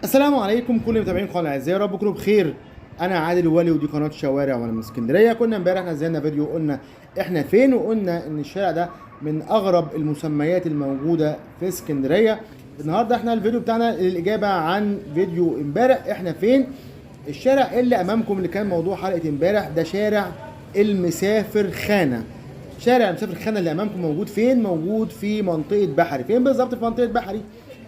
السلام عليكم كل متابعين قناه الاعزاء، يا رب تكونوا بخير. انا عادل ولي ودي قناه شوارع وانا من اسكندريه. كنا امبارح نزلنا فيديو قلنا احنا فين، وقلنا ان الشارع ده من اغرب المسميات الموجوده في اسكندريه. النهارده احنا الفيديو بتاعنا للاجابه عن فيديو امبارح احنا فين. الشارع اللي امامكم اللي كان موضوع حلقه امبارح ده شارع المسافر خانه. شارع المسافر خانه اللي امامكم موجود فين؟ موجود في منطقه بحري. فين بالظبط؟ في منطقه بحري.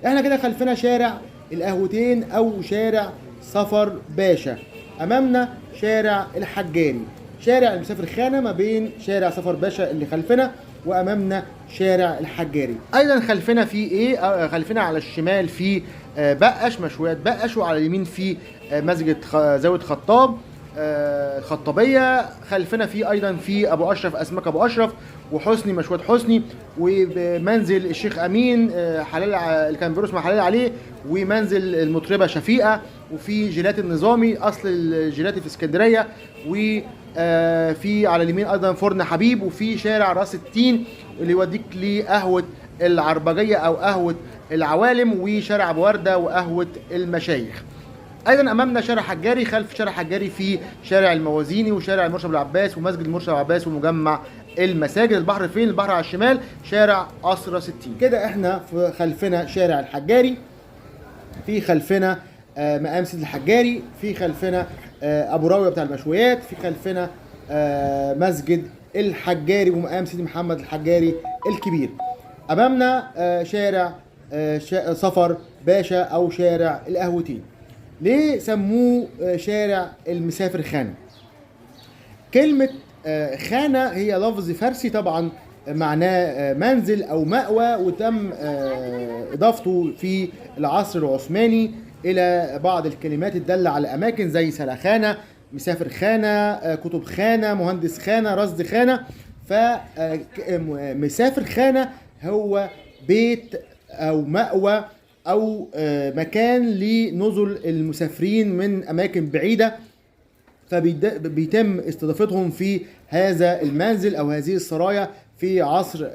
احنا كده خلفنا شارع القهوتين او شارع صفر باشا، امامنا شارع الحجاري. شارع المسافر خانه ما بين شارع صفر باشا اللي خلفنا وامامنا شارع الحجاري. ايضا خلفنا في ايه؟ خلفنا على الشمال في بقش مشويات بقش، وعلى اليمين في مسجد زاويه خطاب الخطابيه. خلفنا في ايضا في ابو اشرف اسماك ابو اشرف، وحسني مشويات حسني، ومنزل الشيخ امين حلال اللي كان بيرسم حلال عليه، ومنزل المطربه شفيقه، وفي جيلاتي النظامي اصل الجيلاتي في اسكندريه، وفي على اليمين ايضا فرن حبيب، وفي شارع راس التين اللي يوديك لقهوه العربجيه او قهوه العوالم، وشارع ابو ورده وقهوه المشايخ. ايضا امامنا شارع حجاري. خلف شارع حجاري في شارع الموازيني وشارع المرشد العباس ومسجد المرشد العباس ومجمع المساجد. البحر فين؟ البحر على الشمال شارع قصر 60. كده احنا في خلفنا شارع الحجاري، في خلفنا مقام سيد الحجاري، في خلفنا ابو راويه بتاع المشويات، في خلفنا مسجد الحجاري ومقام سيدي محمد الحجاري الكبير. امامنا شارع صفر باشا او شارع القهوتين. ليه سموه شارع المسافر خانه؟ كلمة خانة هي لفظ فارسي طبعا معناه منزل أو مأوى، وتم إضافته في العصر العثماني إلى بعض الكلمات الدالة على أماكن زي سلخانة، مسافر خانة، كتب خانة، مهندس خانة، رصد خانة. فمسافر خانة هو بيت أو مأوى أو مكان لنزل المسافرين من أماكن بعيدة، فبيتم استضافتهم في هذا المنزل او هذه السرايا في عصر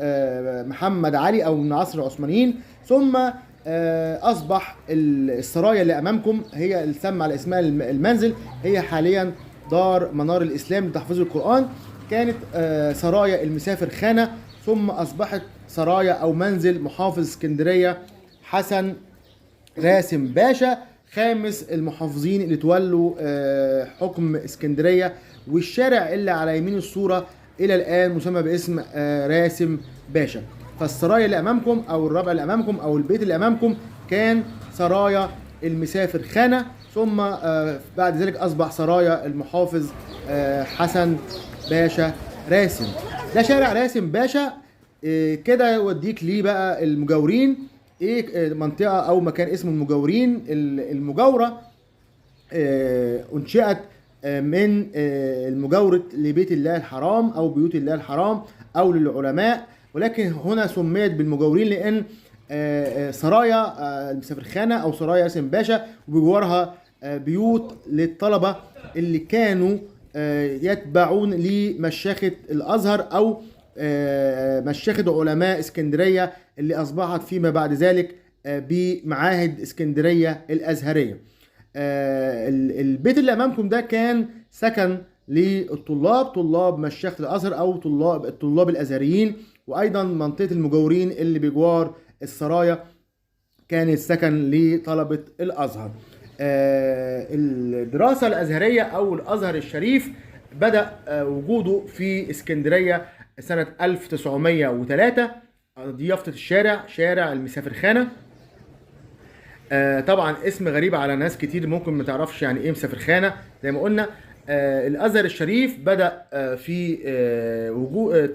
محمد علي او من عصر العثمانيين. ثم اصبح السرايا اللي امامكم هي اللي تسمى على اسمها المنزل، هي حاليا دار منار الاسلام لتحفيظ القران. كانت سرايا المسافر خانه، ثم اصبحت سرايا او منزل محافظ اسكندريه حسن راسم باشا، خامس المحافظين اللي تولوا حكم اسكندريه. والشارع اللي على يمين الصوره الى الان مسمى باسم راسم باشا. فالسرايا اللي امامكم او الربع اللي امامكم او البيت اللي امامكم كان سرايا المسافر خانه، ثم بعد ذلك اصبح سرايا المحافظ حسن باشا راسم. ده شارع راسم باشا. كده يوديك ليه بقى المجاورين. ايه منطقه او مكان اسمه المجاورين؟ المجاوره انشئت من المجاوره لبيت الله الحرام او بيوت الله الحرام او للعلماء، ولكن هنا سميت بالمجاورين لان سرايا المسافر خانه او سرايا راسم باشا وبجوارها بيوت للطلبه اللي كانوا يتبعون لمشيخه الازهر او مشيخة علماء اسكندرية اللي أصبحت فيما بعد ذلك بمعاهد اسكندرية الأزهرية. البيت اللي أمامكم ده كان سكن للطلاب، طلاب مشيخة الأزهر أو الطلاب الأزهريين، وأيضا منطقة المجاورين اللي بجوار السرايا كانت سكن لطلبة الأزهر. الدراسة الأزهرية أو الأزهر الشريف بدأ وجوده في اسكندرية سنة 1903. دي يافطة الشارع، شارع المسافر خانة. طبعا اسم غريب على ناس كتير ممكن ما تعرفش يعني ايه مسافر خانة. زي ما قلنا الازهر الشريف بدأ في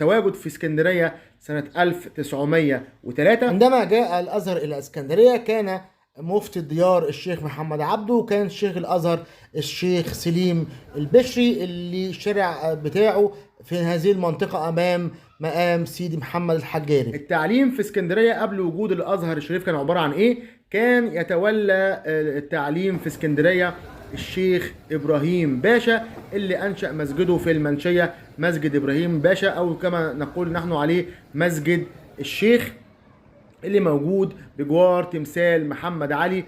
تواجد في اسكندرية سنة 1903. عندما جاء الازهر الى اسكندرية كان مفتي الديار الشيخ محمد عبده، وكان شيخ الازهر الشيخ سليم البشري اللي الشارع بتاعه في هذه المنطقة امام مقام سيدي محمد الحجاري. التعليم في اسكندرية قبل وجود الازهر الشريف كان عبارة عن ايه؟ كان يتولى التعليم في اسكندرية الشيخ ابراهيم باشا اللي انشأ مسجده في المنشية، مسجد ابراهيم باشا او كما نقول نحن عليه مسجد الشيخ، اللي موجود بجوار تمثال محمد علي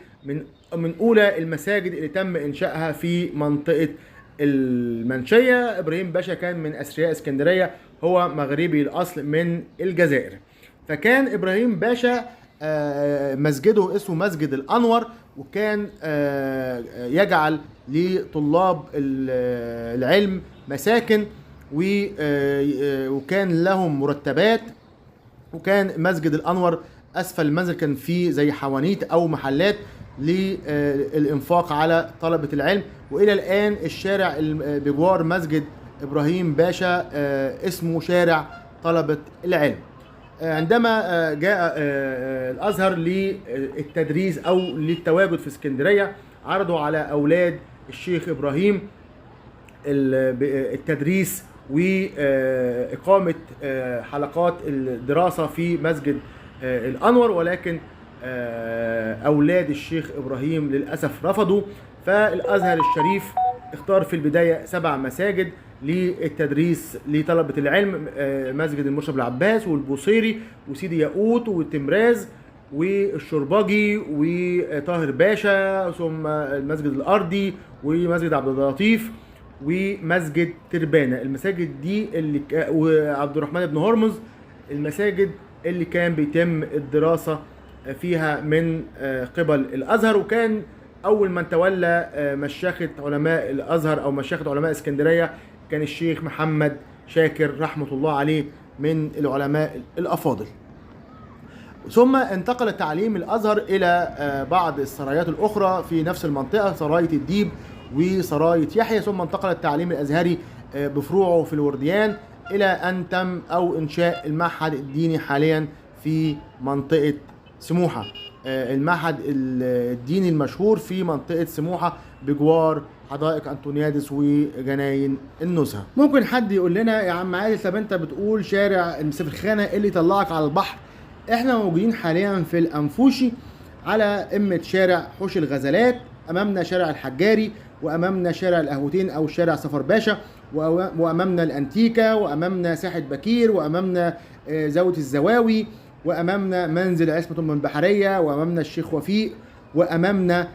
من اولى المساجد اللي تم انشائها في منطقه المنشيه. ابراهيم باشا كان من اثرياء اسكندريه، هو مغربي الاصل من الجزائر. فكان ابراهيم باشا مسجده اسمه مسجد الانور، وكان يجعل لطلاب العلم مساكن، وكان لهم مرتبات. وكان مسجد الانور اسفل المنزل كان فيه زي حوانيت او محلات للانفاق على طلبه العلم. والى الان الشارع بجوار مسجد ابراهيم باشا اسمه شارع طلبه العلم. عندما جاء الازهر للتدريس او للتواجد في اسكندريه، عرضوا على اولاد الشيخ ابراهيم التدريس وإقامة حلقات الدراسة في مسجد الأنور، ولكن أولاد الشيخ إبراهيم للأسف رفضوا. فالأزهر الشريف اختار في البداية 7 مساجد للتدريس لطلبة العلم: مسجد المرشد العباس والبوصيري وسيدي ياقوت والتمراز والشربجي وطاهر باشا، ثم المسجد الأرضي ومسجد عبد اللطيف ومسجد تربانة. المساجد دي وعبد الرحمن بن هرمز المساجد اللي كان بيتم الدراسة فيها من قبل الأزهر. وكان أول من تولى مشيخة علماء الأزهر أو مشيخة علماء اسكندرية كان الشيخ محمد شاكر رحمة الله عليه، من العلماء الأفاضل. ثم انتقل تعليم الأزهر إلى بعض السرايات الأخرى في نفس المنطقة، سراية الديب وسراية يحيى. ثم انتقل التعليم الأزهري بفروعه في الورديان إلى أن تم أو إنشاء المعهد الديني حاليا في منطقة سموحة. المعهد الديني المشهور في منطقة سموحة بجوار حدائق أنطونيادس وجناين النزهة. ممكن حد يقول لنا يا عم عادل، طب أنت بتقول شارع المسافرخانة اللي طلعك على البحر. احنا موجودين حاليا في الأنفوشي على قمة شارع حوش الغزلات، أمامنا شارع الحجاري، وأمامنا شارع القهوتين أو شارع سفر باشا، وأمامنا الأنتيكا، وأمامنا ساحة بكير، وأمامنا زاوية الزواوي، وأمامنا منزل عصمة من البحرية، وأمامنا الشيخ وفيق، وأمامنا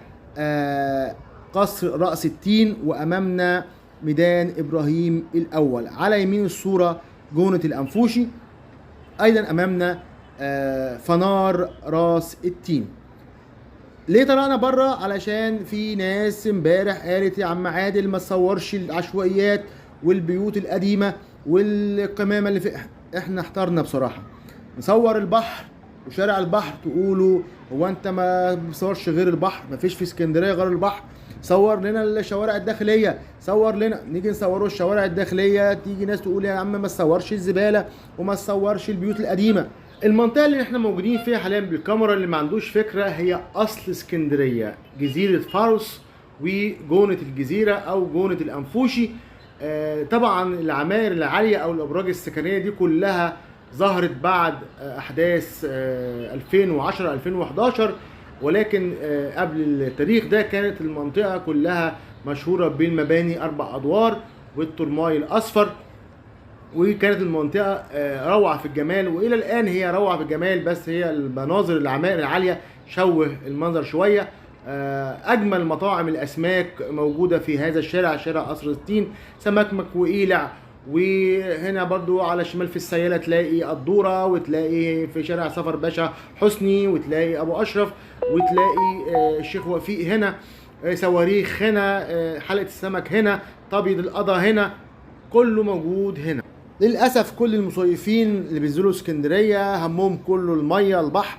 قصر رأس التين، وأمامنا ميدان إبراهيم الأول. على يمين الصورة جونة الأنفوشي، أيضا أمامنا فنار راس التين. ليه طلعنا بره؟ علشان في ناس امبارح قالت يا عم عادل ما تصورش العشوائيات والبيوت القديمه والقمامه اللي في. احنا احترنا بصراحه نصور البحر وشارع البحر، تقولوا هو انت ما بتصورش غير البحر؟ ما فيش في اسكندريه غير البحر؟ صور لنا الشوارع الداخليه، صور لنا. نيجي نصوروا الشوارع الداخليه، تيجي ناس تقول يا عم ما تصورش الزباله وما تصورش البيوت القديمه. المنطقة اللي احنا موجودين فيها حاليا بالكاميرا، اللي ما عندوش فكرة، هي أصل اسكندرية، جزيرة فاروس وجونة الجزيرة أو جونة الأنفوشي. طبعا العماير العالية أو الأبراج السكنية دي كلها ظهرت بعد أحداث 2010 2011، ولكن قبل التاريخ ده كانت المنطقة كلها مشهورة بالمباني 4 أدوار والترماي الأصفر، وكانت المنطقة روعة في الجمال، وإلى الآن هي روعة في الجمال، بس هي المناظر العمائر العالية شوه المنظر شوية. أجمل مطاعم الأسماك موجودة في هذا الشارع، شارع قصر التين، سمك مكويلع. وهنا برضو على شمال في السيالة تلاقي الدورة، وتلاقي في شارع سفر باشا حسني، وتلاقي أبو أشرف، وتلاقي الشيخ وفيق هنا، صواريخ هنا، حلقة السمك هنا، طبيب القضا هنا، كله موجود هنا. للأسف كل المصيفين اللي بينزلوا اسكندرية همهم كله المية البحر،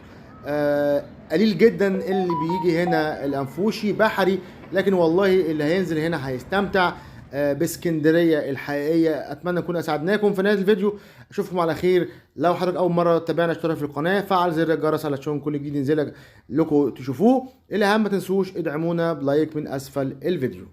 قليل جدا اللي بيجي هنا الأنفوشي بحري، لكن والله اللي هينزل هنا هيستمتع باسكندرية الحقيقية. أتمنى أكون أسعدناكم في نهاية الفيديو، أشوفكم على خير. لو حضرتك أول مرة تتابعنا اشترك في القناة، فعل زر الجرس علشان كل جديد ينزل لكم تشوفوه. الأهم ما تنسوش ادعمونا بلايك من أسفل الفيديو.